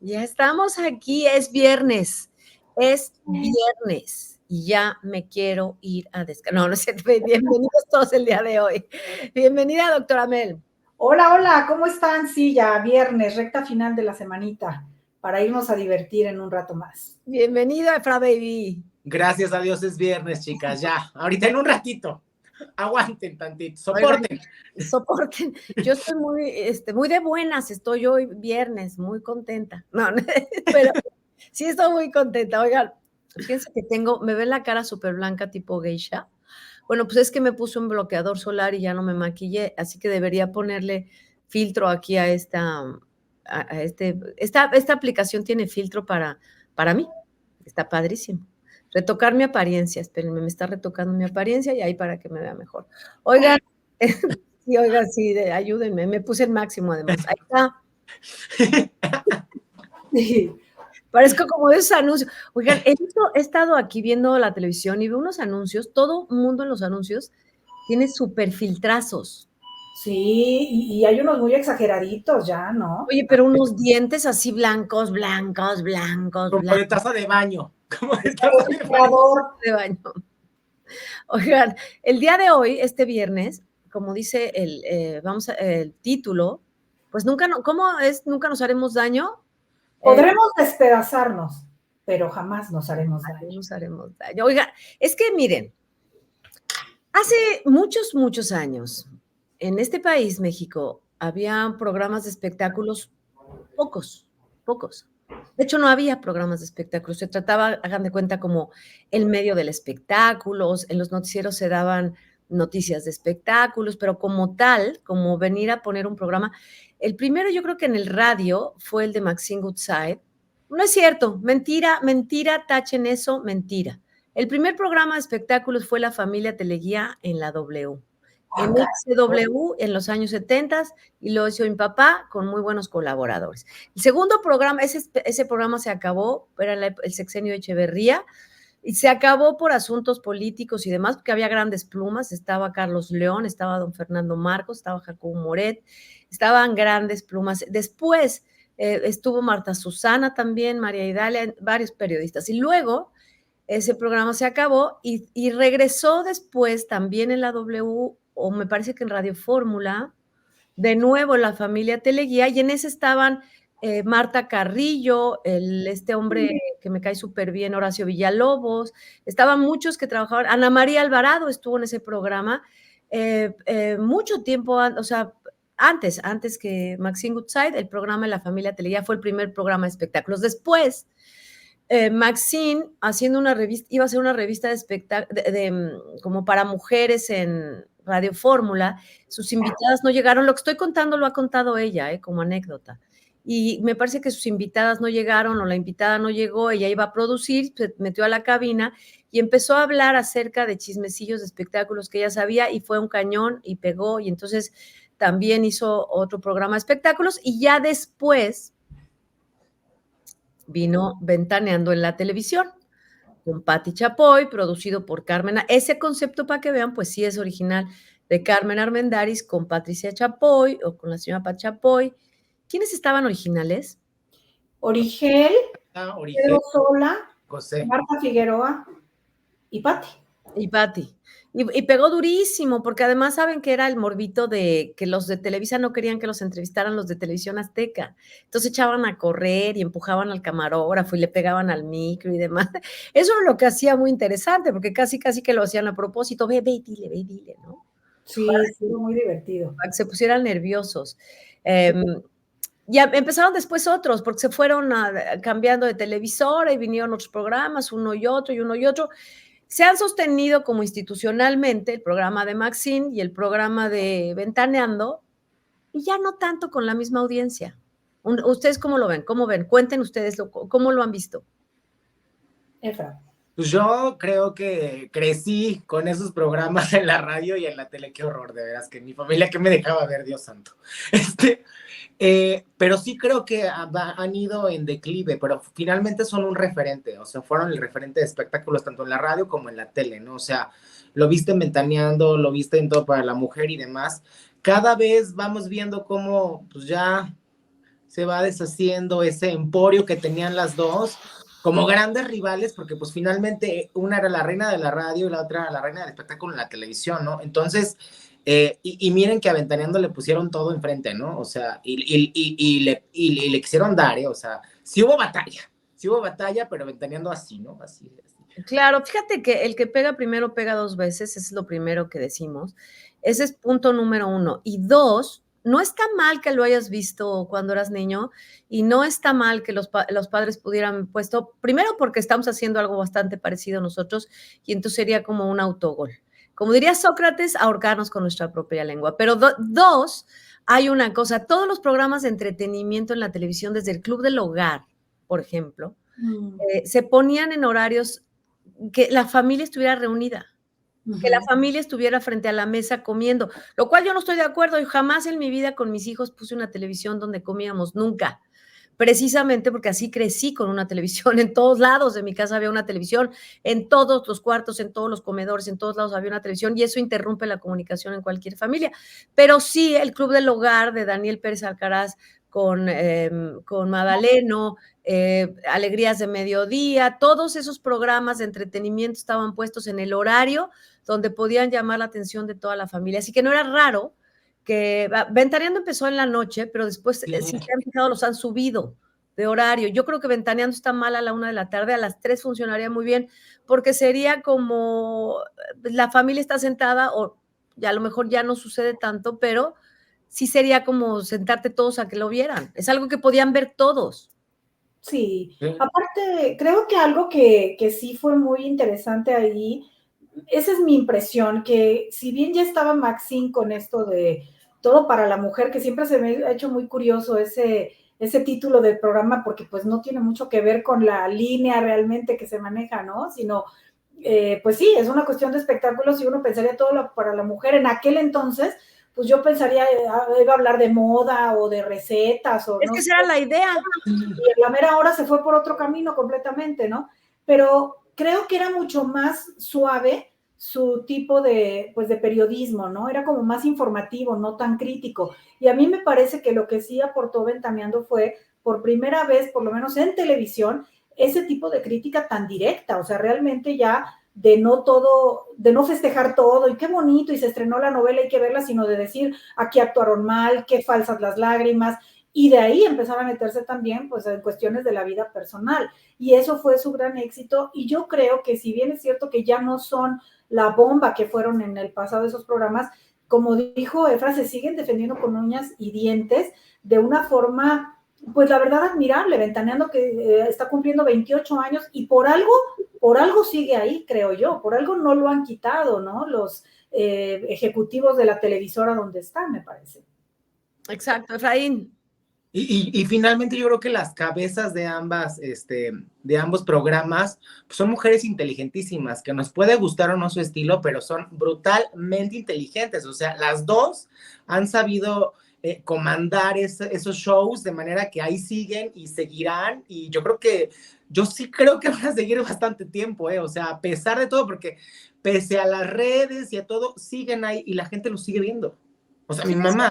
Ya estamos aquí, es viernes y ya me quiero ir a descansar. No, no es cierto, bienvenidos todos el día de hoy. Bienvenida, doctora Mel. Hola, hola, ¿cómo están? Sí, ya viernes, recta final de la semanita, para irnos a divertir en un rato más. Bienvenida, Efra Baby. Gracias a Dios es viernes, chicas, ya, ahorita en un ratito. Aguanten tantito, soporten. Oigan, soporten. Yo estoy muy de buenas, estoy hoy viernes, muy contenta. No, pero sí estoy muy contenta. Oigan, fíjense que me ven la cara súper blanca tipo geisha. Bueno, pues es que me puse un bloqueador solar y ya no me maquillé, así que debería ponerle filtro aquí a esta aplicación tiene filtro para mí. Está padrísimo. Retocar mi apariencia, espérenme, me está retocando mi apariencia y ahí para que me vea mejor. Oigan, sí, ayúdenme, me puse el máximo además. Ahí está. Sí, parezco como de esos anuncios. Oigan, he estado aquí viendo la televisión y veo unos anuncios, todo el mundo en los anuncios tiene súper filtrazos. Sí, y hay unos muy exageraditos ya, ¿no? Oye, pero unos dientes así blancos, blancos, blancos, Como de blancos. taza de baño, como de taza de baño. De baño. Oigan, el día de hoy, este viernes, como dice el título, pues ¿cómo es? ¿Nunca nos haremos daño? Podremos despedazarnos, pero jamás nos haremos daño. Nos haremos daño. Oiga, es que miren, hace muchos, muchos años, en este país, México, había programas de espectáculos pocos. De hecho, no había programas de espectáculos. Se trataba, hagan de cuenta, como el medio del espectáculo. En los noticieros se daban noticias de espectáculos, pero como tal, como venir a poner un programa. El primero, yo creo que en el radio, fue el de Maxine Goodside. No es cierto, mentira, tachen eso, mentira. El primer programa de espectáculos fue La Familia Teleguía en la W. En XW en los años 70 y lo hizo mi papá con muy buenos colaboradores. El segundo programa, ese programa se acabó, era el sexenio de Echeverría, y se acabó por asuntos políticos y demás, porque había grandes plumas, estaba Carlos León, estaba don Fernando Marcos, estaba Jacobo Moret, estaban grandes plumas. Después estuvo Marta Susana también, María Idalia, varios periodistas. Y luego ese programa se acabó y regresó después también en la W, o me parece que en Radio Fórmula, de nuevo La Familia Teleguía, y en ese estaban Marta Carrillo, este hombre que me cae súper bien, Horacio Villalobos, estaban muchos que trabajaban, Ana María Alvarado estuvo en ese programa mucho tiempo, o sea, antes que Maxine Goodside, el programa de La Familia Teleguía fue el primer programa de espectáculos. Después, Maxine haciendo una revista, iba a hacer una revista de espectáculos como para mujeres en Radio Fórmula, sus invitadas no llegaron, lo que estoy contando lo ha contado ella, como anécdota, y me parece que sus invitadas no llegaron o la invitada no llegó, ella iba a producir, se metió a la cabina y empezó a hablar acerca de chismecillos de espectáculos que ella sabía y fue un cañón y pegó, y entonces también hizo otro programa de espectáculos y ya después vino Ventaneando en la televisión con Patti Chapoy, producido por Carmen. Ese concepto, para que vean, pues sí es original de Carmen Armendáriz con Patricia Chapoy o con la señora Patti Chapoy. ¿Quiénes estaban originales? Origel, Pedro Sola, José. Marta Figueroa y Patti. Y Patti. Y pegó durísimo, porque además saben que era el morbito de que los de Televisa no querían que los entrevistaran los de Televisión Azteca. Entonces echaban a correr y empujaban al camarógrafo y le pegaban al micro y demás. Eso es lo que hacía muy interesante, porque casi que lo hacían a propósito. Ve y dile, ¿no? Sí, estuvo muy divertido. Para que se pusieran nerviosos. Ya empezaron después otros, porque se fueron cambiando de televisora y vinieron otros programas, uno y otro y uno y otro. Se han sostenido como institucionalmente el programa de Maxine y el programa de Ventaneando, y ya no tanto con la misma audiencia. ¿Ustedes cómo lo ven? ¿Cómo ven? Cuenten ustedes cómo lo han visto. Efra. Pues yo creo que crecí con esos programas en la radio y en la tele. Qué horror, de veras, que mi familia que me dejaba ver, Dios santo. Pero sí creo que han ido en declive, pero finalmente son un referente, o sea, fueron el referente de espectáculos tanto en la radio como en la tele, ¿no? O sea, lo viste en Ventaneando, lo viste en Todo para la Mujer y demás. Cada vez vamos viendo cómo, pues ya se va deshaciendo ese emporio que tenían las dos como grandes rivales, porque pues finalmente una era la reina de la radio y la otra era la reina del espectáculo en la televisión, ¿no? Entonces, y miren que a Ventaneando le pusieron todo enfrente, ¿no? O sea, y le quisieron dar, ¿eh? O sea, sí hubo batalla, pero Ventaneando así, ¿no? Así. Claro, fíjate que el que pega primero pega dos veces, es lo primero que decimos. Ese es punto número 1. Y 2, no está mal que lo hayas visto cuando eras niño y no está mal que los padres pudieran puesto, primero porque estamos haciendo algo bastante parecido nosotros y entonces sería como un autogol. Como diría Sócrates, ahorcarnos con nuestra propia lengua. Pero 2, hay una cosa, todos los programas de entretenimiento en la televisión, desde el Club del Hogar, por ejemplo, se ponían en horarios que la familia estuviera reunida, que la familia estuviera frente a la mesa comiendo, lo cual yo no estoy de acuerdo. Yo jamás en mi vida con mis hijos puse una televisión donde comíamos, nunca. Precisamente porque así crecí con una televisión. En todos lados de mi casa había una televisión, en todos los cuartos, en todos los comedores, en todos lados había una televisión y eso interrumpe la comunicación en cualquier familia. Pero sí, el Club del Hogar de Daniel Pérez Alcaraz con Madaleno, Alegrías de Mediodía, todos esos programas de entretenimiento estaban puestos en el horario donde podían llamar la atención de toda la familia. Así que no era raro que Ventaneando empezó en la noche, pero después, si se han fijado, los han subido de horario. Yo creo que Ventaneando está mal a la 1 de la tarde, a las 3 funcionaría muy bien, porque sería como la familia está sentada, o ya a lo mejor ya no sucede tanto, pero sí sería como sentarte todos a que lo vieran. Es algo que podían ver todos. Sí, aparte, creo que algo que sí fue muy interesante ahí, esa es mi impresión, que si bien ya estaba Maxine con esto de todo para la mujer, que siempre se me ha hecho muy curioso ese título del programa, porque pues no tiene mucho que ver con la línea realmente que se maneja, ¿no? Sino, pues sí, es una cuestión de espectáculos y uno pensaría todo para la mujer. En aquel entonces, pues yo pensaría, iba a hablar de moda o de recetas o es no que sé. esa era la idea. Y a la mera hora se fue por otro camino completamente, ¿no? Pero creo que era mucho más suave su tipo de, pues, de periodismo, ¿no? Era como más informativo, no tan crítico. Y a mí me parece que lo que sí aportó Ventaneando fue, por primera vez, por lo menos en televisión, ese tipo de crítica tan directa, o sea, realmente ya de no todo, de no festejar todo, y qué bonito, y se estrenó la novela, hay que verla, sino de decir, aquí actuaron mal, qué falsas las lágrimas, y de ahí empezar a meterse también pues en cuestiones de la vida personal, y eso fue su gran éxito. Y yo creo que si bien es cierto que ya no son la bomba que fueron en el pasado esos programas, como dijo Efra, se siguen defendiendo con uñas y dientes de una forma, pues la verdad admirable. Ventaneando que está cumpliendo 28 años y por algo sigue ahí, creo yo, por algo no lo han quitado, ¿no? Los ejecutivos de la televisora donde están, me parece. Exacto, Efraín. Y finalmente yo creo que las cabezas de de ambos programas pues son mujeres inteligentísimas, que nos puede gustar o no su estilo, pero son brutalmente inteligentes. O sea, las dos han sabido comandar esos shows de manera que ahí siguen y seguirán. Y yo sí creo que van a seguir bastante tiempo, o sea, a pesar de todo, porque pese a las redes y a todo, siguen ahí y la gente los sigue viendo. O sea, mi mamá.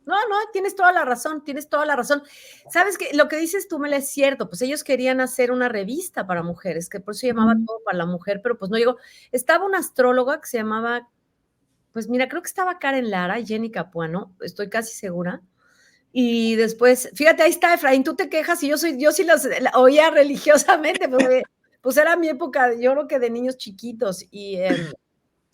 No, tienes toda la razón, tienes toda la razón. Sabes que lo que dices tú, Mel, es cierto, pues ellos querían hacer una revista para mujeres, que por eso se llamaba Todo para la Mujer, pero pues no llegó. Estaba una astróloga que se llamaba, pues mira, creo que estaba Karen Lara y Jenny Capuano, estoy casi segura. Y después, fíjate, ahí está Efraín, tú te quejas y yo sí la oía religiosamente, pues era mi época, yo creo que de niños chiquitos, y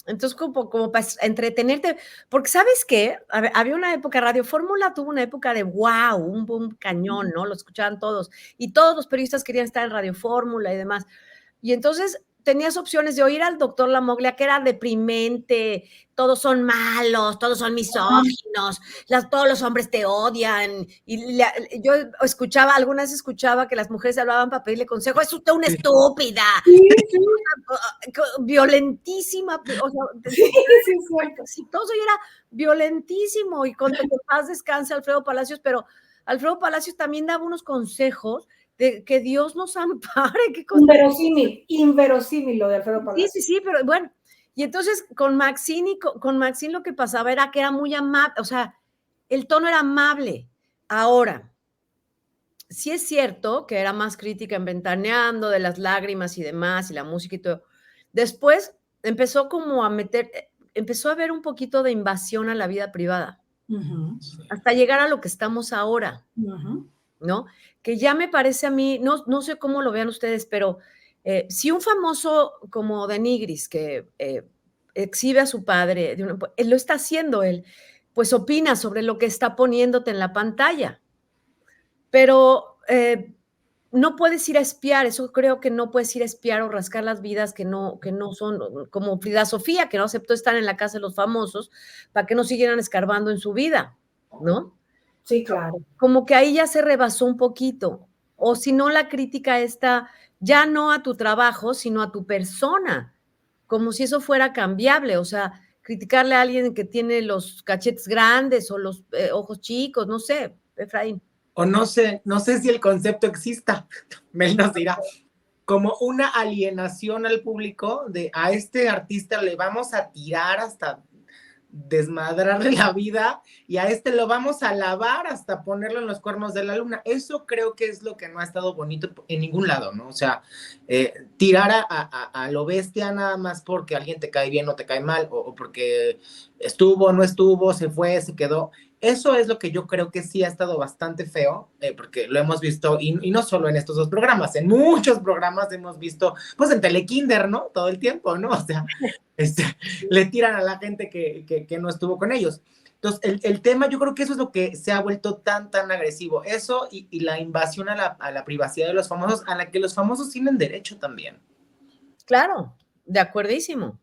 entonces, como para entretenerte, porque ¿sabes qué? Había una época, Radio Fórmula tuvo una época de wow, un boom cañón, ¿no? Lo escuchaban todos, y todos los periodistas querían estar en Radio Fórmula y demás. Y entonces tenías opciones de oír al doctor Lamoglia, que era deprimente, todos son malos, todos son misóginos, todos los hombres te odian. Y yo alguna vez escuchaba que las mujeres hablaban para pedirle consejo, es usted una estúpida. Sí, sí. Violentísima, o sea, sí, exitoso y era violentísimo. Y con que paz descanse Alfredo Palacios, pero Alfredo Palacios también daba unos consejos de que Dios nos ampare. Inverosímil lo de Alfredo Palacios. Sí, pero bueno. Y entonces con Maxine lo que pasaba era que era muy amable, o sea, el tono era amable. Ahora, sí es cierto que era más crítica en Ventaneando, de las lágrimas y demás, y la música y todo. Después empezó como a empezó a haber un poquito de invasión a la vida privada, hasta llegar a lo que estamos ahora, ¿no? Que ya me parece a mí, no sé cómo lo vean ustedes, pero si un famoso como de Nigris, que exhibe a su padre, él lo está haciendo, él, pues opina sobre lo que está poniéndote en la pantalla, pero no puedes ir a espiar, eso creo que no puedes ir a espiar o rascar las vidas que no son, como Frida Sofía, que no aceptó estar en la casa de los famosos, para que no siguieran escarbando en su vida, ¿no? Sí, claro. Como que ahí ya se rebasó un poquito, o si no la crítica está ya no a tu trabajo, sino a tu persona, como si eso fuera cambiable, o sea, criticarle a alguien que tiene los cachetes grandes o los ojos chicos, no sé, Efraín. O no sé si el concepto exista, Mel nos dirá, como una alienación al público de a este artista le vamos a tirar hasta desmadrarle la vida y a este lo vamos a lavar hasta ponerlo en los cuernos de la luna. Eso creo que es lo que no ha estado bonito en ningún lado, ¿no? O sea, tirar a lo bestia nada más porque alguien te cae bien o te cae mal, o porque estuvo, no estuvo, se fue, se quedó. Eso es lo que yo creo que sí ha estado bastante feo, porque lo hemos visto, y no solo en estos dos programas, en muchos programas hemos visto, pues en Telekinder, ¿no? Todo el tiempo, ¿no? O sea, le tiran a la gente que no estuvo con ellos. Entonces, el tema, yo creo que eso es lo que se ha vuelto tan agresivo. Eso y la invasión a la privacidad de los famosos, a la que los famosos tienen derecho también. Claro, de acuerdísimo.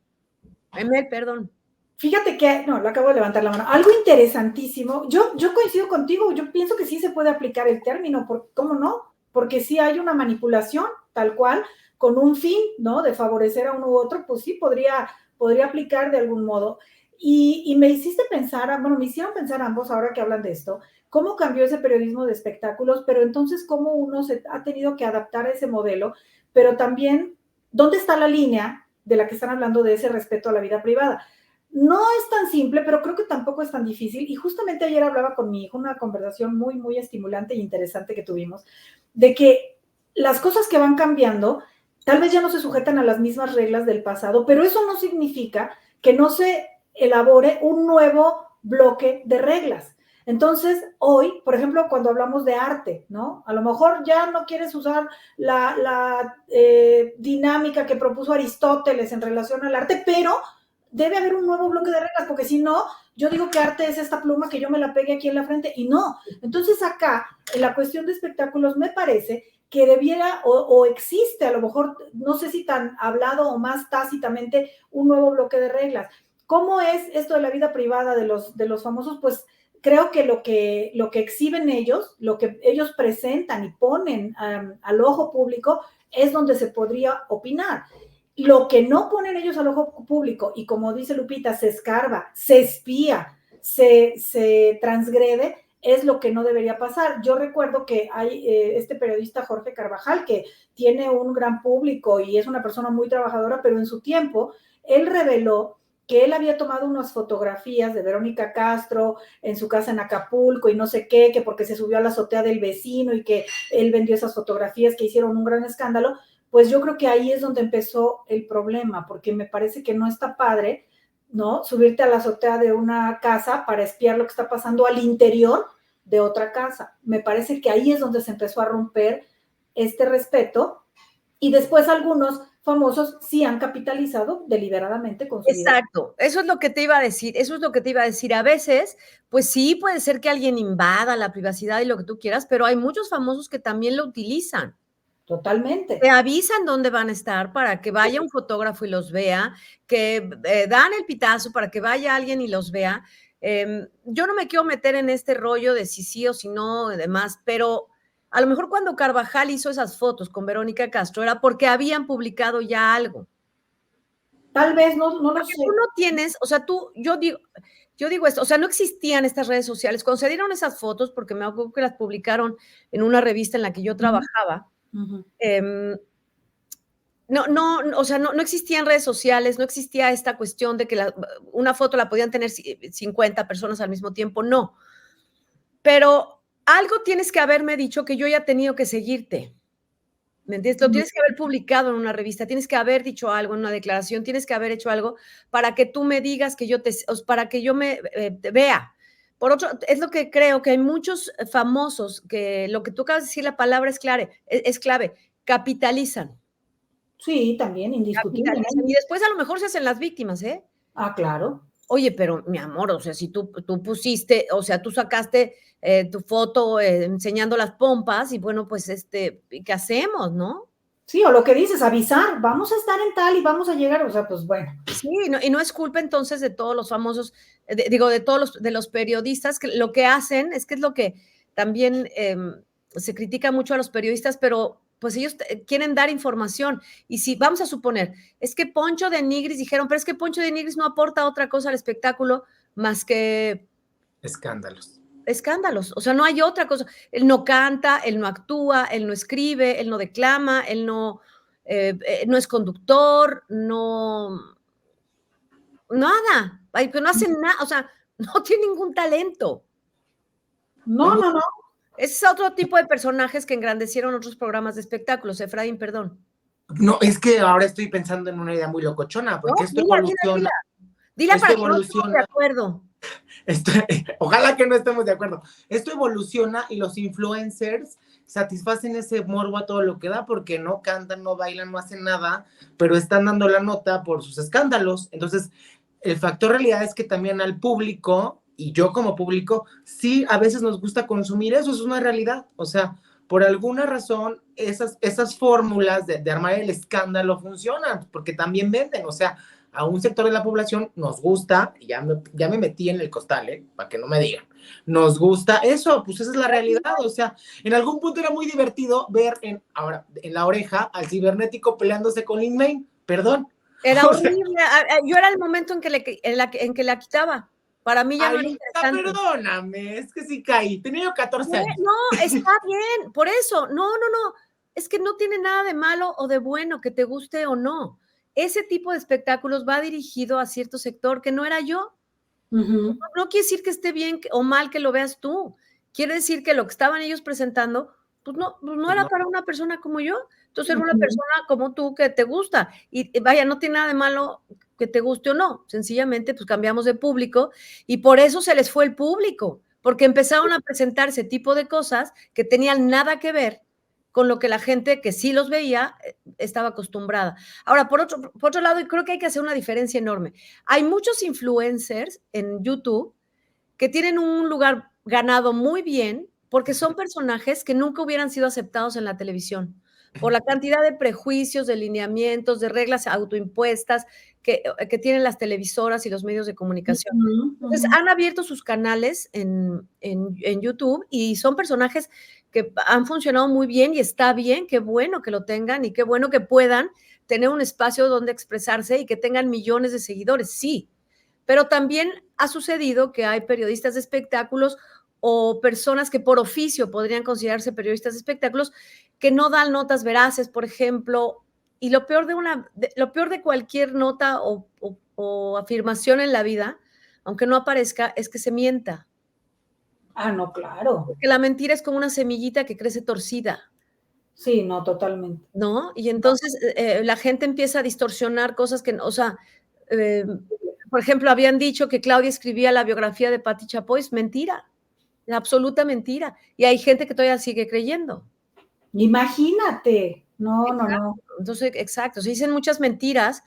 Emel, perdón. Fíjate que, no, lo acabo de levantar la mano. Algo interesantísimo. Yo coincido contigo. Yo pienso que sí se puede aplicar el término. ¿Cómo no? Porque sí hay una manipulación, tal cual, con un fin, ¿no? De favorecer a uno u otro, pues sí podría aplicar de algún modo. Y me hiciste pensar, bueno, me hicieron pensar ambos ahora que hablan de esto, cómo cambió ese periodismo de espectáculos, pero entonces cómo uno se ha tenido que adaptar a ese modelo, pero también, ¿dónde está la línea de la que están hablando de ese respeto a la vida privada? No es tan simple, pero creo que tampoco es tan difícil. Y justamente ayer hablaba con mi hijo, una conversación muy estimulante e interesante que tuvimos, de que las cosas que van cambiando tal vez ya no se sujetan a las mismas reglas del pasado, pero eso no significa que no se elabore un nuevo bloque de reglas. Entonces, hoy, por ejemplo, cuando hablamos de arte, ¿no? A lo mejor ya no quieres usar la dinámica que propuso Aristóteles en relación al arte, pero debe haber un nuevo bloque de reglas, porque si no, yo digo que arte es esta pluma que yo me la pegue aquí en la frente, y no. Entonces acá, en la cuestión de espectáculos, me parece que debiera, o existe a lo mejor, no sé si tan hablado o más tácitamente, un nuevo bloque de reglas. ¿Cómo es esto de la vida privada de los famosos? Pues creo que lo que exhiben ellos, lo que ellos presentan y ponen al ojo público, es donde se podría opinar. Lo que no ponen ellos al ojo público, y como dice Lupita, se escarba, se espía, se transgrede, es lo que no debería pasar. Yo recuerdo que hay este periodista Jorge Carvajal, que tiene un gran público y es una persona muy trabajadora, pero en su tiempo, él reveló que él había tomado unas fotografías de Verónica Castro en su casa en Acapulco y no sé qué, que porque se subió a la azotea del vecino y que él vendió esas fotografías que hicieron un gran escándalo. Pues yo creo que ahí es donde empezó el problema, porque me parece que no está padre, ¿no? Subirte a la azotea de una casa para espiar lo que está pasando al interior de otra casa. Me parece que ahí es donde se empezó a romper este respeto, y después algunos famosos sí han capitalizado deliberadamente con su vida. Exacto, eso es lo que te iba a decir, eso es lo que te iba a decir. A veces, pues sí, puede ser que alguien invada la privacidad y lo que tú quieras, pero hay muchos famosos que también lo utilizan. Totalmente. Te avisan dónde van a estar para que vaya un fotógrafo y los vea, que dan el pitazo para que vaya alguien y los vea. Yo no me quiero meter en este rollo de si sí o si no y demás, pero a lo mejor cuando Carvajal hizo esas fotos con Verónica Castro era porque habían publicado ya algo. Tal vez, no lo Porque sé. tú no tienes, o sea, yo digo esto, o sea, no existían estas redes sociales. Cuando se dieron esas fotos, porque me acuerdo que las publicaron en una revista en la que yo trabajaba, no, o sea, no existían redes sociales, no existía esta cuestión de que una foto la podían tener 50 personas al mismo tiempo, no. Pero algo tienes que haberme dicho que yo haya tenido que seguirte. ¿Me entiendes? Lo tienes que haber publicado en una revista, tienes que haber dicho algo en una declaración, tienes que haber hecho algo para que tú me digas que para que yo te vea. Por otro, es lo que creo que hay muchos famosos que lo que tú acabas de decir, la palabra es clave, capitalizan. Sí, también, indiscutiblemente. Y después a lo mejor se hacen las víctimas, ¿eh? Ah, claro. Oye, pero mi amor, o sea, si tú pusiste, o sea, tú sacaste tu foto enseñando las pompas y bueno, pues ¿qué hacemos, no? Sí, o lo que dices, avisar, vamos a estar en tal y vamos a llegar, o sea, pues bueno. Sí, y no es culpa entonces de todos los famosos, de todos los periodistas, que lo que hacen es lo que también se critica mucho a los periodistas, pero pues ellos quieren dar información. Y si vamos a suponer, es que Poncho de Nigris dijeron, pero es que Poncho de Nigris no aporta otra cosa al espectáculo más que escándalos. O sea, no hay otra cosa. Él no canta, él no actúa, él no escribe, él no declama, él no es conductor, nada, que no hacen nada, o sea, no tiene ningún talento. No. Ese es otro tipo de personajes que engrandecieron otros programas de espectáculos. Efraín, perdón. No, es que ahora estoy pensando en una idea muy locochona, porque esto evoluciona. Dila para que no estemos de acuerdo. Ojalá que no estemos de acuerdo. Esto evoluciona y los influencers satisfacen ese morbo a todo lo que da porque no cantan, no bailan, no hacen nada, pero están dando la nota por sus escándalos. Entonces, el factor realidad es que también al público, y yo como público, sí, a veces nos gusta consumir eso, es una realidad. O sea, por alguna razón, esas fórmulas de armar el escándalo funcionan, porque también venden. O sea, a un sector de la población nos gusta, y ya me metí en el costal, para que no me digan, nos gusta eso, pues esa es la realidad. O sea, en algún punto era muy divertido ver en La Oreja al cibernético peleándose con Lin May, perdón. Era horrible, yo era el momento en que la quitaba. Para mí ya no era interesante. Perdóname, es que sí caí, tenía 14 años. No, está bien, por eso, no, es que no tiene nada de malo o de bueno que te guste o no. Ese tipo de espectáculos va dirigido a cierto sector que no era yo. Uh-huh. No quiere decir que esté bien o mal que lo veas tú. Quiere decir que lo que estaban ellos presentando, pues no era para una persona como yo. Entonces era una persona como tú que te gusta. Y vaya, no tiene nada de malo que te guste o no. Sencillamente, pues cambiamos de público y por eso se les fue el público, porque empezaron a presentar ese tipo de cosas que tenían nada que ver con lo que la gente que sí los veía estaba acostumbrada. Ahora, por otro lado, creo que hay que hacer una diferencia enorme. Hay muchos influencers en YouTube que tienen un lugar ganado muy bien porque son personajes que nunca hubieran sido aceptados en la televisión por la cantidad de prejuicios, de lineamientos, de reglas autoimpuestas que tienen las televisoras y los medios de comunicación. Entonces, han abierto sus canales en YouTube y son personajes que han funcionado muy bien y está bien, qué bueno que lo tengan y qué bueno que puedan tener un espacio donde expresarse y que tengan millones de seguidores, sí, pero también ha sucedido que hay periodistas de espectáculos o personas que por oficio podrían considerarse periodistas de espectáculos que no dan notas veraces, por ejemplo, y lo peor de cualquier nota o afirmación en la vida, aunque no aparezca, es que se mienta. Ah, no, claro. Porque la mentira es como una semillita que crece torcida. Sí, no, totalmente. ¿No? Y entonces la gente empieza a distorsionar cosas que, o sea, por ejemplo, habían dicho que Claudia escribía la biografía de Patti Chapoy, es mentira, absoluta mentira. Y hay gente que todavía sigue creyendo. Imagínate. No. Entonces, exacto, se dicen muchas mentiras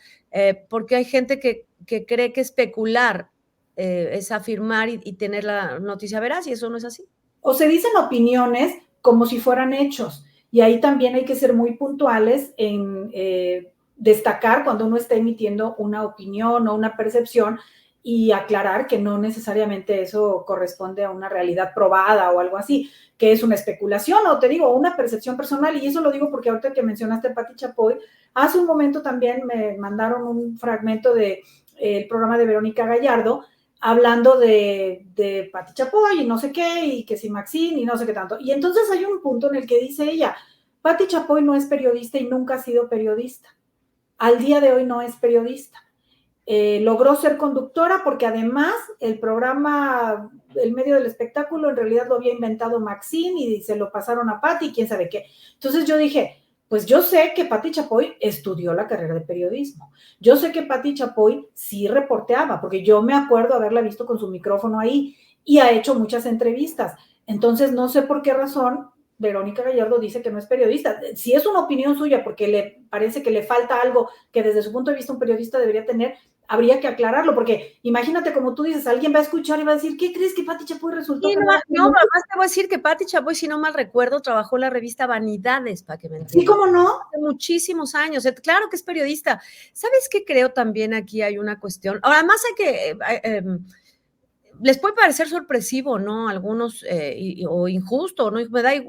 porque hay gente que cree que especular es afirmar y tener la noticia veraz, y eso no es así. O se dicen opiniones como si fueran hechos. Y ahí también hay que ser muy puntuales en destacar cuando uno está emitiendo una opinión o una percepción y aclarar que no necesariamente eso corresponde a una realidad probada o algo así, que es una especulación o te digo, una percepción personal. Y eso lo digo porque ahorita que mencionaste a Patti Chapoy, hace un momento también me mandaron un fragmento del programa de Verónica Gallardo, hablando de Patti Chapoy y no sé qué, y que si Maxine y no sé qué tanto. Y entonces hay un punto en el que dice ella, Patti Chapoy no es periodista y nunca ha sido periodista. Al día de hoy no es periodista. logró ser conductora porque además el programa, el medio del espectáculo en realidad lo había inventado Maxine y se lo pasaron a Patti, quién sabe qué. Entonces yo dije, pues yo sé que Patti Chapoy estudió la carrera de periodismo. Yo sé que Patti Chapoy sí reporteaba, porque yo me acuerdo haberla visto con su micrófono ahí y ha hecho muchas entrevistas. Entonces no sé por qué razón Verónica Gallardo dice que no es periodista. Si es una opinión suya porque le parece que le falta algo que desde su punto de vista un periodista debería tener, habría que aclararlo, porque imagínate, como tú dices, alguien va a escuchar y va a decir, ¿qué crees que Patti Chapoy resultó? Sí, que no, además te voy a decir que Patti Chapoy, si no mal recuerdo, trabajó en la revista Vanidades, para que me entiendas. Sí, ¿cómo no? Hace muchísimos años. Claro que es periodista. ¿Sabes qué? Creo también aquí hay una cuestión. Ahora, además hay que... les puede parecer sorpresivo, ¿no? Algunos, o injusto, ¿no?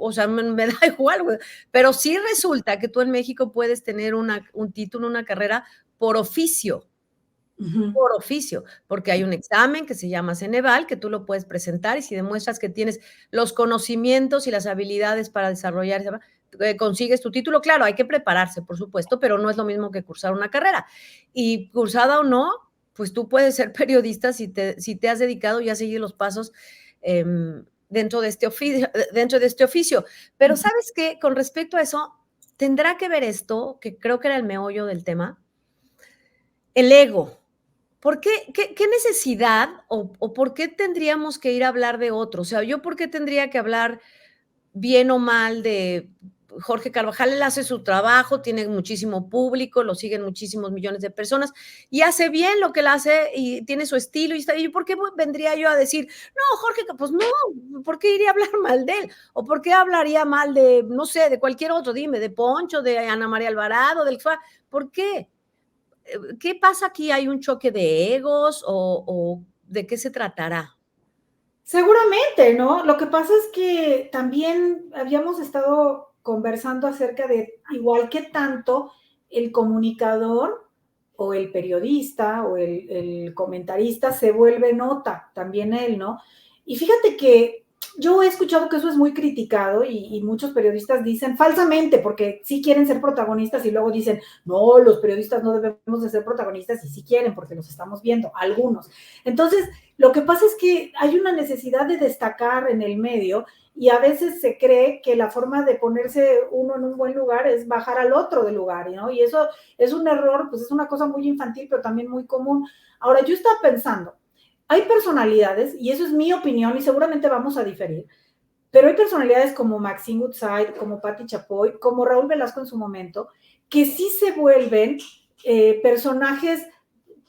O sea, me da igual, güey. Pero sí resulta que tú en México puedes tener un título, una carrera por oficio. Por oficio, porque hay un examen que se llama Ceneval, que tú lo puedes presentar y si demuestras que tienes los conocimientos y las habilidades para desarrollar, consigues tu título. Claro, hay que prepararse, por supuesto, pero no es lo mismo que cursar una carrera. Y cursada o no, pues tú puedes ser periodista si te has dedicado y has seguido los pasos dentro de este oficio. Pero ¿sabes qué? Con respecto a eso, tendrá que ver esto, que creo que era el meollo del tema, el ego. ¿Por qué? ¿Qué necesidad o por qué tendríamos que ir a hablar de otro? O sea, ¿yo por qué tendría que hablar bien o mal de Jorge Carvajal? Él hace su trabajo, tiene muchísimo público, lo siguen muchísimos millones de personas y hace bien lo que él hace y tiene su estilo. ¿Y por qué vendría yo a decir, no, Jorge, pues no, ¿por qué iría a hablar mal de él? ¿O por qué hablaría mal de, no sé, de cualquier otro? Dime, de Poncho, de Ana María Alvarado, ¿por qué? ¿Qué pasa aquí? ¿Hay un choque de egos o de qué se tratará? Seguramente, ¿no? Lo que pasa es que también habíamos estado conversando acerca de igual que tanto el comunicador o el periodista o el comentarista se vuelve nota, también él, ¿no? Y fíjate que yo he escuchado que eso es muy criticado y muchos periodistas dicen falsamente, porque sí quieren ser protagonistas y luego dicen, no, los periodistas no debemos de ser protagonistas y sí quieren porque los estamos viendo, algunos. Entonces, lo que pasa es que hay una necesidad de destacar en el medio y a veces se cree que la forma de ponerse uno en un buen lugar es bajar al otro del lugar, ¿no? Y eso es un error, pues es una cosa muy infantil, pero también muy común. Ahora, yo estaba pensando, hay personalidades, y eso es mi opinión y seguramente vamos a diferir, pero hay personalidades como Maxine Goodside, como Patti Chapoy, como Raúl Velasco en su momento, que sí se vuelven personajes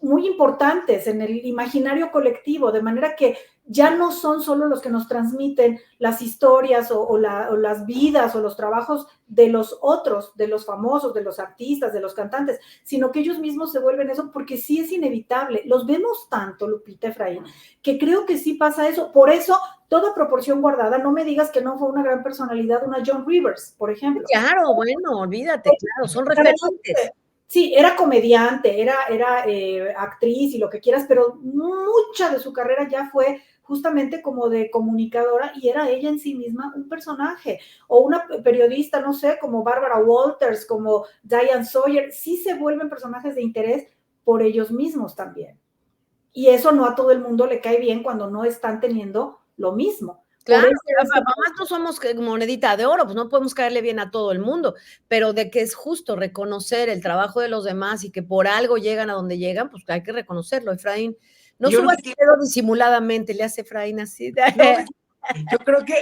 muy importantes en el imaginario colectivo, de manera que ya no son solo los que nos transmiten las historias o las vidas o los trabajos de los otros, de los famosos, de los artistas, de los cantantes, sino que ellos mismos se vuelven eso porque sí es inevitable. Los vemos tanto, Lupita, Efraín, que creo que sí pasa eso. Por eso, toda proporción guardada, no me digas que no fue una gran personalidad, una Joan Rivers, por ejemplo. Claro, bueno, olvídate, claro, son referentes. Sí, era comediante, era actriz y lo que quieras, pero mucha de su carrera ya fue justamente como de comunicadora y era ella en sí misma un personaje. O una periodista, no sé, como Barbara Walters, como Diane Sawyer, sí se vuelven personajes de interés por ellos mismos también. Y eso no a todo el mundo le cae bien cuando no están teniendo lo mismo. Claro, además no somos monedita de oro, pues no podemos caerle bien a todo el mundo, pero de que es justo reconocer el trabajo de los demás y que por algo llegan a donde llegan, pues hay que reconocerlo. Efraín, no subas el dedo disimuladamente, le hace Efraín así. No,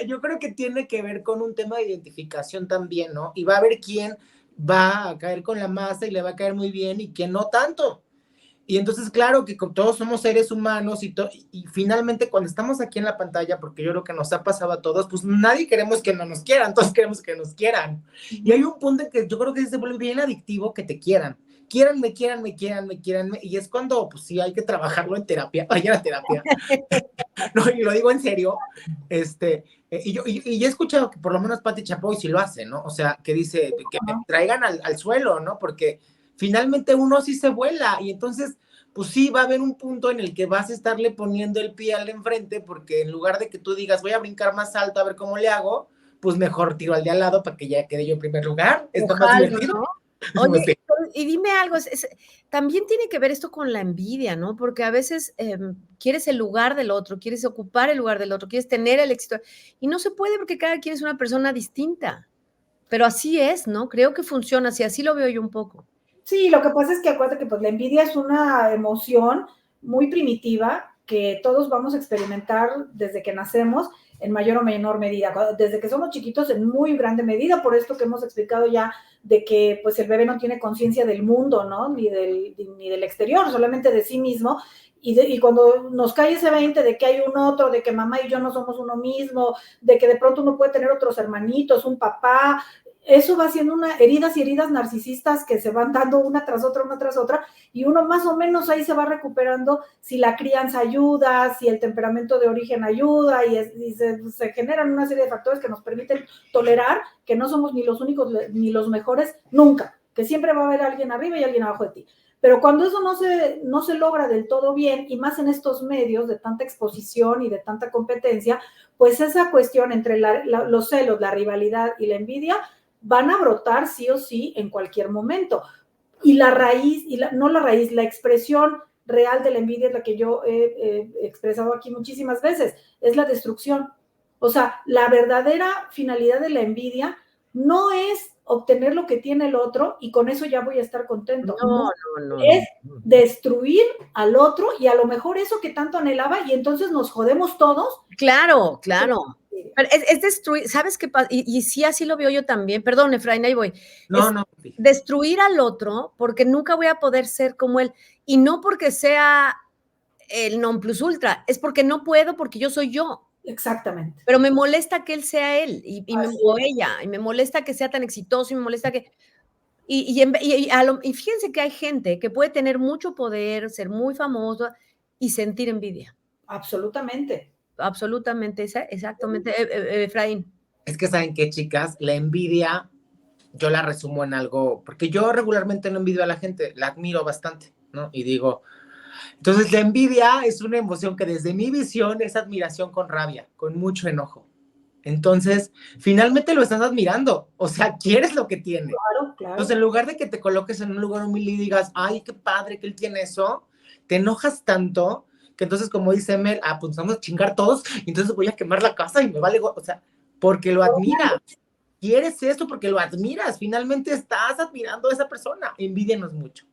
yo creo que tiene que ver con un tema de identificación también, ¿no? Y va a haber quién va a caer con la masa y le va a caer muy bien y quién no tanto. Y entonces, claro que todos somos seres humanos y finalmente cuando estamos aquí en la pantalla, porque yo creo que nos ha pasado a todos, pues nadie queremos que no nos quieran, todos queremos que nos quieran. Y hay un punto en que yo creo que se vuelve bien adictivo que te quieran. Quiéranme, y es cuando, pues sí, hay que trabajarlo en terapia, vayan a terapia. No, y lo digo en serio, y he escuchado que por lo menos Patti Chapoy sí lo hace, ¿no? O sea, que dice que me traigan al suelo, ¿no? Porque finalmente uno sí se vuela y entonces, pues sí, va a haber un punto en el que vas a estarle poniendo el pie al de enfrente porque en lugar de que tú digas, voy a brincar más alto a ver cómo le hago, pues mejor tiro al de al lado para que ya quede yo en primer lugar. Está más divertido. ¿No? Oye, y dime algo, también tiene que ver esto con la envidia, ¿no? Porque a veces quieres el lugar del otro, quieres ocupar el lugar del otro, quieres tener el éxito, y no se puede porque cada quien es una persona distinta. Pero así es, ¿no? Creo que funciona así, así lo veo yo un poco. Sí, lo que pasa es que acuérdate que pues, la envidia es una emoción muy primitiva que todos vamos a experimentar desde que nacemos en mayor o menor medida, desde que somos chiquitos en muy grande medida, por esto que hemos explicado ya de que pues el bebé no tiene conciencia del mundo, ¿no? Ni del exterior, solamente de sí mismo, y cuando nos cae ese 20 de que hay un otro, de que mamá y yo no somos uno mismo, de que de pronto uno puede tener otros hermanitos, un papá, eso va siendo heridas y heridas narcisistas que se van dando una tras otra, y uno más o menos ahí se va recuperando si la crianza ayuda, si el temperamento de origen ayuda, y se generan una serie de factores que nos permiten tolerar que no somos ni los únicos ni los mejores nunca, que siempre va a haber alguien arriba y alguien abajo de ti. Pero cuando eso no se logra del todo bien, y más en estos medios de tanta exposición y de tanta competencia, pues esa cuestión entre los celos, la rivalidad y la envidia van a brotar sí o sí en cualquier momento. Y la raíz, la expresión real de la envidia es la que yo he expresado aquí muchísimas veces, es la destrucción. O sea, la verdadera finalidad de la envidia no es obtener lo que tiene el otro y con eso ya voy a estar contento. No. Es destruir al otro y a lo mejor eso que tanto anhelaba, y entonces nos jodemos todos. Claro. Pero es destruir, ¿sabes qué pasa? Y sí, así lo veo yo también. Perdón, Efraín, ahí voy. No. Destruir al otro porque nunca voy a poder ser como él. Y no porque sea el non plus ultra, es porque no puedo, porque yo soy yo. Exactamente. Pero me molesta que él sea él o ella, y me molesta que sea tan exitoso, y me molesta que... Y fíjense que hay gente que puede tener mucho poder, ser muy famoso y sentir envidia. Absolutamente. Exactamente. Efraín. Es que saben qué, chicas, la envidia yo la resumo en algo, porque yo regularmente no envidio a la gente, la admiro bastante, ¿no? Y digo, entonces la envidia es una emoción que desde mi visión es admiración con rabia, con mucho enojo. Entonces, finalmente lo estás admirando, o sea, quieres lo que tiene. Claro. Entonces, en lugar de que te coloques en un lugar humilde y digas, ay, qué padre que él tiene eso, te enojas tanto que entonces, como dice Mel, pues vamos a chingar todos, y entonces voy a quemar la casa y me vale, o sea, porque lo admiras. Quieres esto porque lo admiras, finalmente estás admirando a esa persona. Envidianos mucho.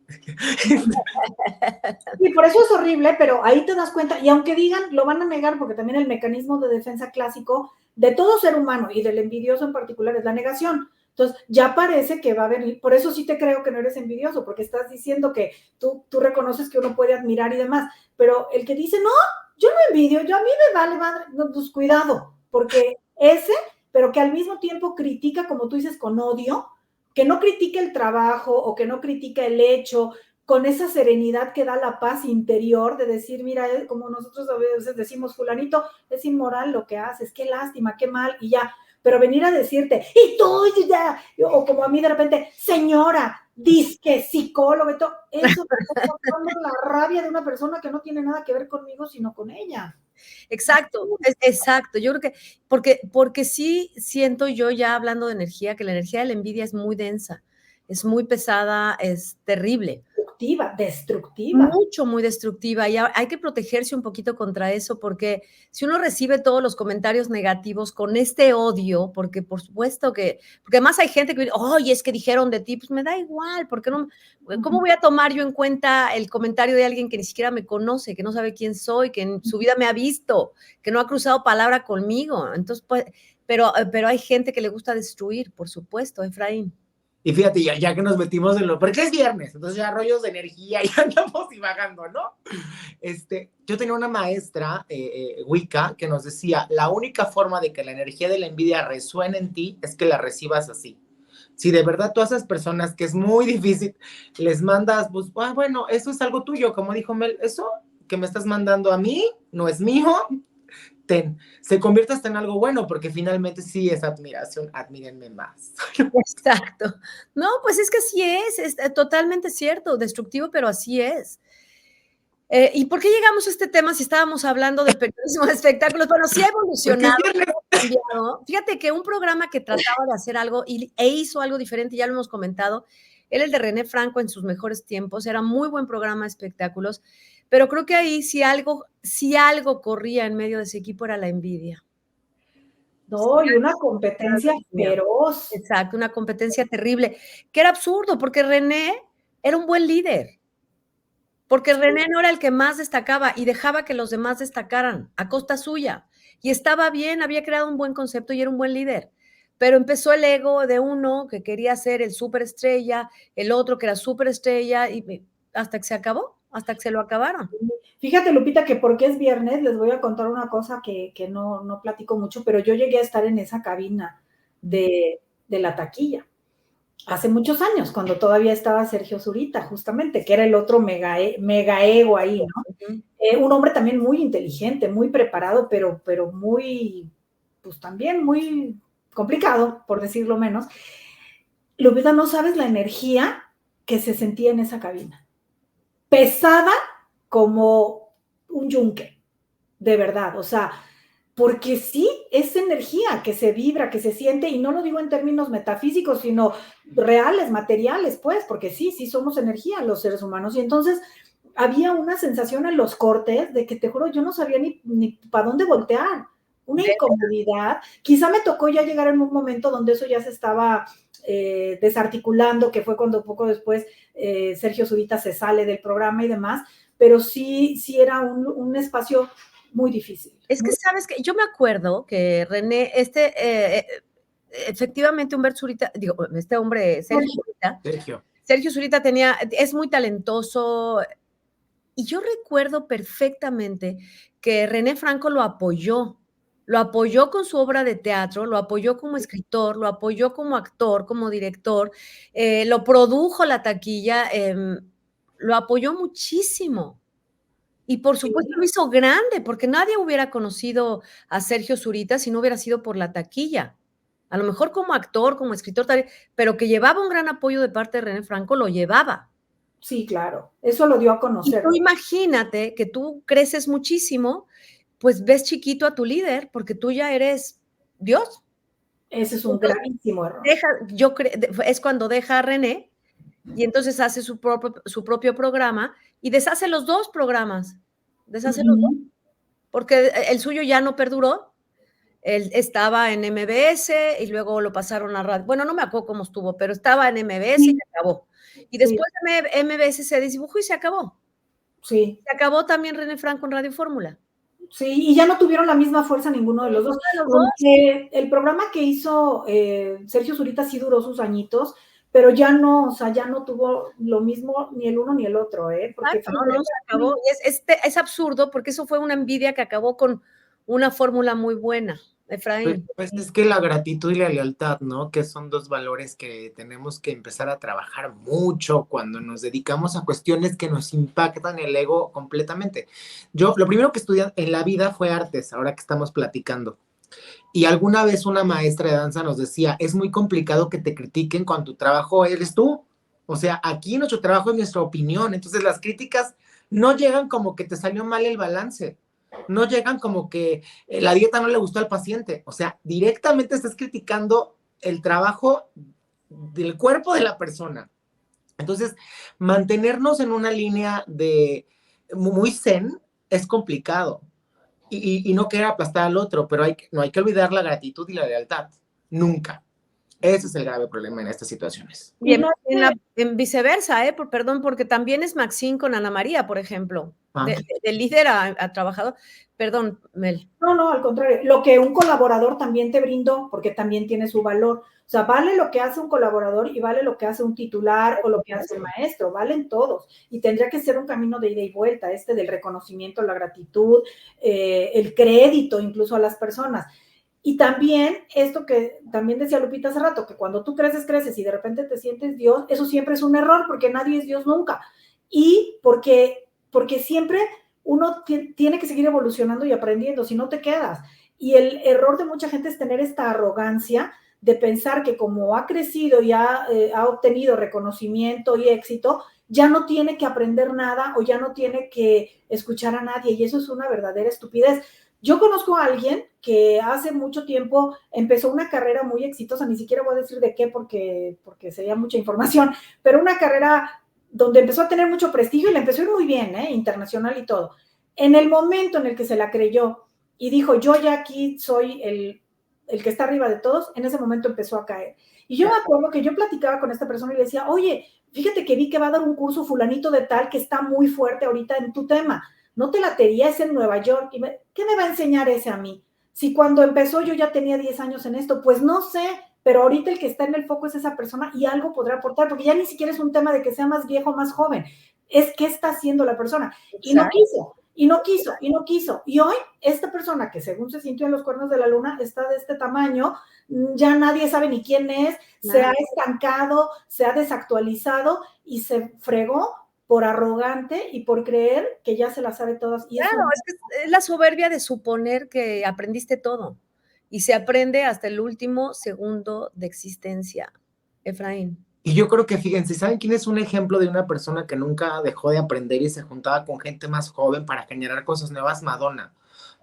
Y por eso es horrible, pero ahí te das cuenta, y aunque digan, lo van a negar, porque también el mecanismo de defensa clásico de todo ser humano y del envidioso en particular es la negación. Entonces, ya parece que va a venir, por eso sí te creo que no eres envidioso, porque estás diciendo que tú reconoces que uno puede admirar y demás, pero el que dice, no, yo no envidio, yo a mí me vale madre, no, pues cuidado, porque pero que al mismo tiempo critica, como tú dices, con odio, que no critica el trabajo o que no critica el hecho, con esa serenidad que da la paz interior de decir, mira, como nosotros a veces decimos, fulanito, es inmoral lo que haces, qué lástima, qué mal, y ya, pero venir a decirte, y tú ya, o como a mí de repente, señora, disque psicólogo, y todo, eso está causando la rabia de una persona que no tiene nada que ver conmigo, sino con ella. Exacto. Yo creo que, porque sí siento yo, ya hablando de energía, que la energía de la envidia es muy densa, es muy pesada, es terrible. Destructiva. Muy destructiva, y hay que protegerse un poquito contra eso, porque si uno recibe todos los comentarios negativos con este odio, porque por supuesto porque además hay gente que dice, oye, es que dijeron de ti, pues me da igual, ¿cómo voy a tomar yo en cuenta el comentario de alguien que ni siquiera me conoce, que no sabe quién soy, que en su vida me ha visto, que no ha cruzado palabra conmigo? Entonces, pues, pero hay gente que le gusta destruir, por supuesto, Efraín. Y fíjate, ya que nos metimos en porque es viernes, entonces ya rollos de energía, ya andamos divagando, ¿no? Yo tenía una maestra, Wicca, que nos decía, la única forma de que la energía de la envidia resuene en ti es que la recibas así. Si de verdad tú a esas personas que es muy difícil, les mandas, pues, bueno, eso es algo tuyo, como dijo Mel, eso que me estás mandando a mí no es mío, se convierte hasta en algo bueno, porque finalmente sí es admiración, admírenme más. Exacto. No, pues es que así es totalmente cierto, destructivo, pero así es. ¿Y por qué llegamos a este tema si estábamos hablando del periodismo de espectáculos? Bueno, sí ha evolucionado, ha cambiado. Fíjate que un programa que trataba de hacer algo e hizo algo diferente, ya lo hemos comentado, Era el de René Franco en sus mejores tiempos, era muy buen programa de espectáculos, pero creo que ahí si algo corría en medio de ese equipo era la envidia. No, y una competencia feroz. Exacto, una competencia terrible, que era absurdo, porque René era un buen líder. Porque René no era el que más destacaba y dejaba que los demás destacaran a costa suya. Y estaba bien, había creado un buen concepto y era un buen líder. Pero empezó el ego de uno que quería ser el superestrella, el otro que era superestrella, y hasta que se acabó, hasta que se lo acabaron. Fíjate, Lupita, que porque es viernes, les voy a contar una cosa que no platico mucho, pero yo llegué a estar en esa cabina de la taquilla hace muchos años, cuando todavía estaba Sergio Zurita, justamente, que era el otro mega ego ahí, ¿no? Un hombre también muy inteligente, muy preparado, pero muy, pues también muy complicado, por decirlo menos. Lupita, no sabes la energía que se sentía en esa cabina. Pesada como un yunque, de verdad, o sea, porque sí, es energía que se vibra, que se siente, y no lo digo en términos metafísicos, sino reales, materiales, pues, porque sí somos energía los seres humanos, y entonces había una sensación en los cortes de que, te juro, yo no sabía ni para dónde voltear, una incomodidad, quizá me tocó ya llegar en un momento donde eso ya se estaba desarticulando, que fue cuando poco después Sergio Zurita se sale del programa y demás, pero sí era un espacio muy difícil. Es que, ¿sabes qué? Yo me acuerdo que René, efectivamente Humberto Zurita, digo, este hombre, Sergio Zurita es muy talentoso, y yo recuerdo perfectamente que René Franco lo apoyó con su obra de teatro, lo apoyó como escritor, lo apoyó como actor, como director, lo produjo la taquilla, lo apoyó muchísimo. Y por supuesto lo hizo grande, porque nadie hubiera conocido a Sergio Zurita si no hubiera sido por la taquilla. A lo mejor como actor, como escritor, pero que llevaba un gran apoyo de parte de René Franco, lo llevaba. Sí, claro, eso lo dio a conocer. Y tú imagínate que tú creces muchísimo, pues ves chiquito a tu líder, porque tú ya eres Dios. Ese es un gravísimo error. Es cuando deja a René, y entonces hace su propio programa, y deshace los dos programas. Deshace los dos. Porque el suyo ya no perduró. Él estaba en MBS y luego lo pasaron a radio. Bueno, no me acuerdo cómo estuvo, pero estaba en MBS y se acabó. Y después de MBS se desdibujó y se acabó. Sí. Se acabó también René Franco en Radio Fórmula. Sí, y ya no tuvieron la misma fuerza ninguno de los dos. Aunque el programa que hizo Sergio Zurita sí duró sus añitos, pero ya no, o sea, ya no tuvo lo mismo ni el uno ni el otro, porque no, se acabó. Y es absurdo, porque eso fue una envidia que acabó con una fórmula muy buena, Efraín. Pues es que la gratitud y la lealtad, ¿no? Que son dos valores que tenemos que empezar a trabajar mucho cuando nos dedicamos a cuestiones que nos impactan el ego completamente. Yo, lo primero que estudié en la vida fue artes, ahora que estamos platicando. Y alguna vez una maestra de danza nos decía, es muy complicado que te critiquen cuando tu trabajo eres tú. O sea, aquí nuestro trabajo es nuestra opinión. Entonces las críticas no llegan como que te salió mal el balance. No llegan como que la dieta no le gustó al paciente. O sea, directamente estás criticando el trabajo del cuerpo de la persona. Entonces, mantenernos en una línea de muy zen es complicado. Y no querer aplastar al otro, pero no hay que olvidar la gratitud y la lealtad. Nunca. Ese es el grave problema en estas situaciones. Y en viceversa, perdón, porque también es Maxine con Ana María, por ejemplo, de líder a trabajador. Perdón, Mel. No, al contrario. Lo que un colaborador también te brindó, porque también tiene su valor. O sea, vale lo que hace un colaborador y vale lo que hace un titular o lo que hace un maestro, valen todos. Y tendría que ser un camino de ida y vuelta, del reconocimiento, la gratitud, el crédito incluso a las personas. Y también esto que también decía Lupita hace rato, que cuando tú creces y de repente te sientes Dios, eso siempre es un error, porque nadie es Dios nunca. Y porque siempre uno tiene que seguir evolucionando y aprendiendo, si no te quedas. Y el error de mucha gente es tener esta arrogancia de pensar que como ha crecido y ha obtenido reconocimiento y éxito, ya no tiene que aprender nada o ya no tiene que escuchar a nadie, y eso es una verdadera estupidez. Yo conozco a alguien que hace mucho tiempo empezó una carrera muy exitosa, ni siquiera voy a decir de qué porque sería mucha información, pero una carrera donde empezó a tener mucho prestigio y le empezó a ir muy bien, internacional y todo. En el momento en el que se la creyó y dijo, yo ya aquí soy el que está arriba de todos, en ese momento empezó a caer. Y yo me acuerdo que yo platicaba con esta persona y le decía, oye, fíjate que vi que va a dar un curso fulanito de tal que está muy fuerte ahorita en tu tema. ¿No te latería ese en Nueva York? ¿Qué me va a enseñar ese a mí? Si cuando empezó yo ya tenía 10 años en esto, pues no sé, pero ahorita el que está en el foco es esa persona y algo podrá aportar, porque ya ni siquiera es un tema de que sea más viejo o más joven, es qué está haciendo la persona. Y no quiso, y no quiso, y no quiso. Y hoy esta persona que según se sintió en los cuernos de la luna está de este tamaño, ya nadie sabe ni quién es, se ha estancado, se ha desactualizado y se fregó por arrogante y por creer que ya se las sabe todas. Y claro, es que es la soberbia de suponer que aprendiste todo y se aprende hasta el último segundo de existencia, Efraín. Y yo creo que, fíjense, ¿saben quién es un ejemplo de una persona que nunca dejó de aprender y se juntaba con gente más joven para generar cosas nuevas? Madonna.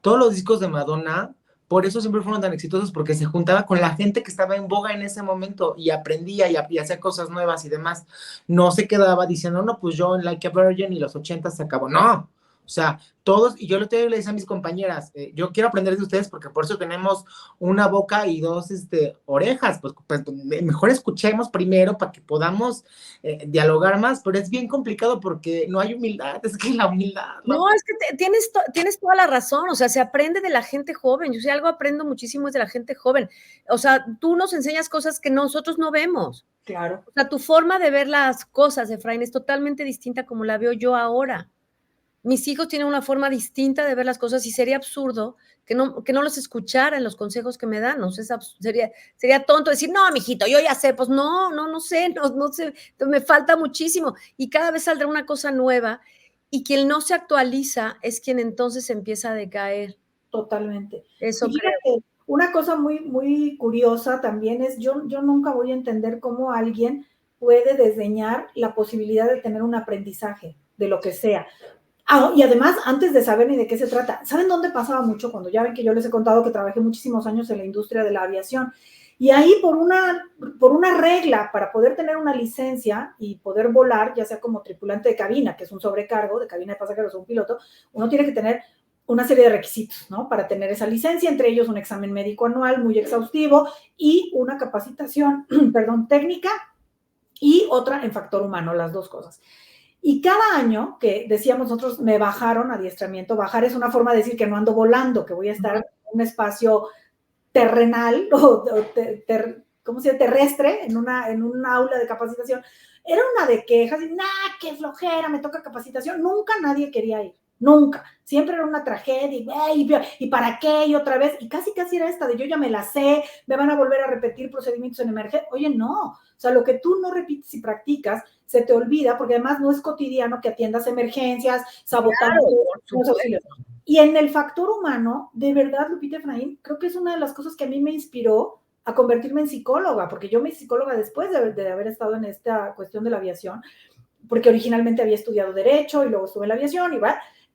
Todos los discos de Madonna, por eso siempre fueron tan exitosos, porque se juntaba con la gente que estaba en boga en ese momento y aprendía y hacía cosas nuevas y demás. No se quedaba diciendo, no, pues yo en Like a Virgin y los 80 se acabó. No. O sea, todos, y yo le decía a mis compañeras, yo quiero aprender de ustedes porque por eso tenemos una boca y dos orejas, pues mejor escuchemos primero para que podamos dialogar más, pero es bien complicado porque no hay humildad, es que la humildad. No, es que tienes toda la razón, o sea, se aprende de la gente joven, yo si algo aprendo muchísimo es de la gente joven, o sea, tú nos enseñas cosas que nosotros no vemos. Claro. O sea, tu forma de ver las cosas, Efraín, es totalmente distinta como la veo yo ahora. Mis hijos tienen una forma distinta de ver las cosas y sería absurdo que no los escuchara en los consejos que me dan. O sea, sería tonto decir, no, mijito, yo ya sé. Pues no sé, no sé, me falta muchísimo. Y cada vez saldrá una cosa nueva y quien no se actualiza es quien entonces empieza a decaer. Totalmente. Eso y fíjate, creo. una cosa muy, muy curiosa también es, yo nunca voy a entender cómo alguien puede desdeñar la posibilidad de tener un aprendizaje de lo que sea. Y además, antes de saber ni de qué se trata, ¿saben dónde pasaba mucho? Cuando ya ven que yo les he contado que trabajé muchísimos años en la industria de la aviación. Y ahí por una regla para poder tener una licencia y poder volar, ya sea como tripulante de cabina, que es un sobrecargo de cabina de pasajeros o un piloto, uno tiene que tener una serie de requisitos, ¿no? Para tener esa licencia, entre ellos un examen médico anual muy exhaustivo y una capacitación, técnica y otra en factor humano, las dos cosas. Y cada año que decíamos nosotros, me bajaron adiestramiento, bajar es una forma de decir que no ando volando, que voy a estar en un espacio terrenal ¿cómo se llama? Terrestre, en un aula de capacitación. Era una de quejas, qué flojera, me toca capacitación. Nunca nadie quería ir, nunca. Siempre era una tragedia, ¿y para qué? Y otra vez, y casi era esta de yo ya me la sé, me van a volver a repetir procedimientos en emergencia. Oye, no, o sea, lo que tú no repites y practicas, se te olvida, porque además no es cotidiano que atiendas emergencias, sabotajes, claro, y en el factor humano, de verdad, Lupita Efraín, creo que es una de las cosas que a mí me inspiró a convertirme en psicóloga, porque yo me hice psicóloga después de haber estado en esta cuestión de la aviación, porque originalmente había estudiado Derecho y luego estuve en la aviación, y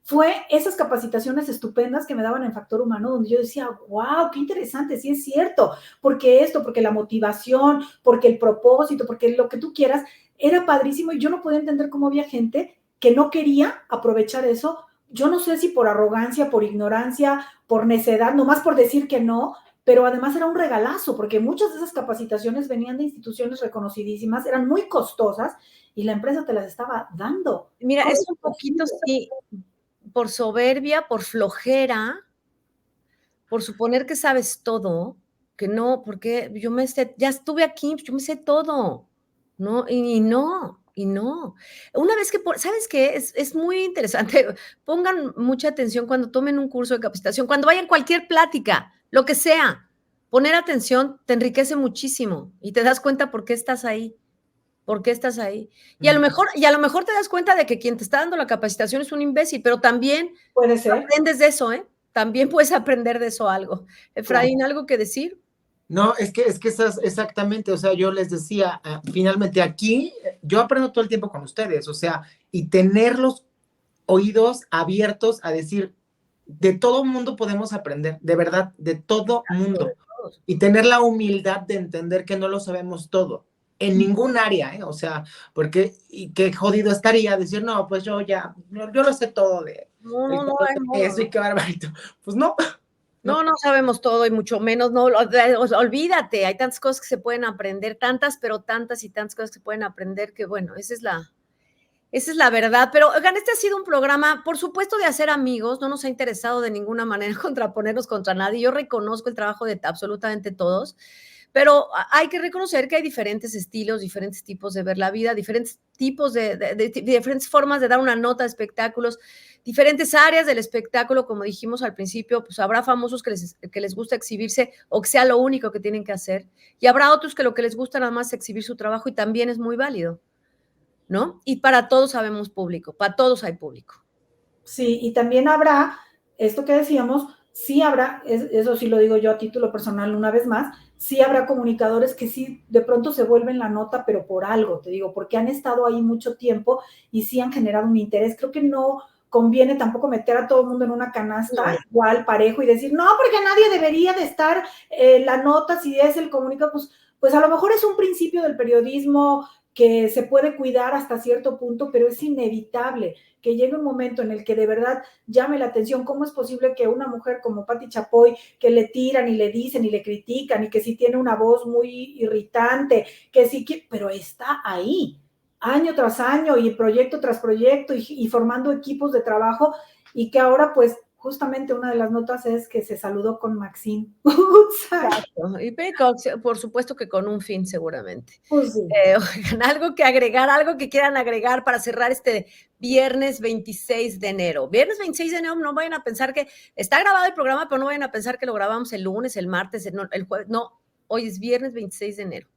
fue esas capacitaciones estupendas que me daban en factor humano, donde yo decía, wow, qué interesante, sí es cierto, porque la motivación, porque el propósito, porque lo que tú quieras, era padrísimo, y yo no podía entender cómo había gente que no quería aprovechar eso. Yo no sé si por arrogancia, por ignorancia, por necedad, nomás por decir que no, pero además era un regalazo, porque muchas de esas capacitaciones venían de instituciones reconocidísimas, eran muy costosas, y la empresa te las estaba dando. Mira, es un poquito, sí, por soberbia, por flojera, por suponer que sabes todo, que no, porque ya estuve aquí, yo me sé todo, ¿no? Y no. Una vez ¿sabes qué? Es muy interesante. Pongan mucha atención cuando tomen un curso de capacitación, cuando vayan a cualquier plática, lo que sea. Poner atención te enriquece muchísimo y te das cuenta por qué estás ahí. ¿Por qué estás ahí? Y a lo mejor te das cuenta de que quien te está dando la capacitación es un imbécil, pero también puede ser. Aprendes de eso, ¿eh? También puedes aprender de eso algo. Efraín, ¿algo que decir? No, es que esas, exactamente, o sea, yo les decía, finalmente aquí, yo aprendo todo el tiempo con ustedes, o sea, y tener los oídos abiertos a decir, de todo mundo podemos aprender, de verdad, de todo mundo. Todos. Y tener la humildad de entender que no lo sabemos todo, en ningún área, ¿eh? O sea, porque y qué jodido estaría decir, no, pues yo lo sé todo de No, eso y qué barbarito. Pues no. No sabemos todo y mucho menos, no, olvídate, hay tantas cosas que se pueden aprender, tantas, pero tantas y tantas cosas que se pueden aprender que, bueno, esa es la verdad. Pero, oigan, este ha sido un programa, por supuesto, de hacer amigos, no nos ha interesado de ninguna manera contraponernos contra nadie. Yo reconozco el trabajo de absolutamente todos, pero hay que reconocer que hay diferentes estilos, diferentes tipos de ver la vida, diferentes tipos de diferentes formas de dar una nota de espectáculos, diferentes áreas del espectáculo, como dijimos al principio, pues habrá famosos que les gusta exhibirse o que sea lo único que tienen que hacer, y habrá otros que lo que les gusta nada más es exhibir su trabajo y también es muy válido, ¿no? Y para todos sabemos público, para todos hay público. Sí, y también habrá, esto que decíamos, sí habrá, eso sí lo digo yo a título personal una vez más, sí habrá comunicadores que sí de pronto se vuelven la nota, pero por algo, te digo, porque han estado ahí mucho tiempo y sí han generado un interés. Creo que no conviene tampoco meter a todo el mundo en una canasta igual, parejo, y decir, no, porque nadie debería de estar la nota si es el comunicador, pues a lo mejor es un principio del periodismo que se puede cuidar hasta cierto punto, pero es inevitable que llegue un momento en el que de verdad llame la atención. ¿Cómo es posible que una mujer como Pati Chapoy, que le tiran y le dicen y le critican y que sí tiene una voz muy irritante, que sí, pero está ahí, año tras año y proyecto tras proyecto y formando equipos de trabajo, y que ahora pues justamente una de las notas es que se saludó con Maxine Goodside. Y Peacock, por supuesto que con un fin seguramente. Pues sí. Oigan, algo que agregar, algo que quieran agregar para cerrar este viernes 26 de enero. Viernes 26 de enero, no vayan a pensar que está grabado el programa, pero no vayan a pensar que lo grabamos el lunes, el martes, el jueves. No, hoy es viernes 26 de enero.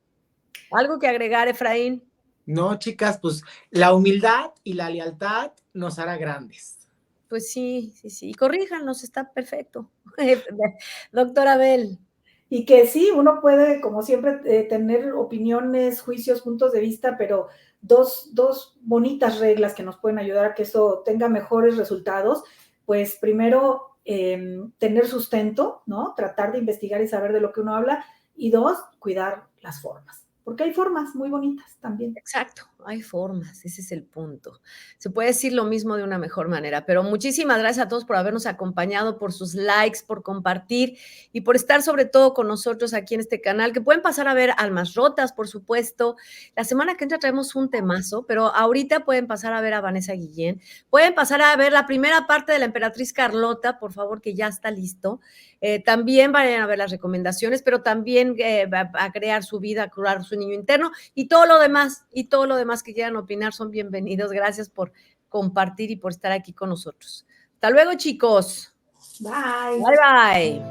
¿Algo que agregar, Efraín? No, chicas, pues la humildad y la lealtad nos hará grandes. Pues sí. Corríjanos, está perfecto. Doctora Abel. Y que sí, uno puede, como siempre, tener opiniones, juicios, puntos de vista, pero dos bonitas reglas que nos pueden ayudar a que eso tenga mejores resultados. Pues primero, tener sustento, ¿no? Tratar de investigar y saber de lo que uno habla. Y dos, cuidar las formas, porque hay formas muy bonitas también. Exacto, hay formas, ese es el punto. Se puede decir lo mismo de una mejor manera, pero muchísimas gracias a todos por habernos acompañado, por sus likes, por compartir y por estar sobre todo con nosotros aquí en este canal, que pueden pasar a ver Almas Rotas, por supuesto. La semana que entra traemos un temazo, pero ahorita pueden pasar a ver a Vanessa Guillén, pueden pasar a ver la primera parte de La Emperatriz Carlota, por favor, que ya está listo. También vayan a ver las recomendaciones, pero también a crear su vida, a curar su niño interno y todo lo demás que quieran opinar son bienvenidos. Gracias por compartir y por estar aquí con nosotros. Hasta luego, chicos. Bye. Bye, bye.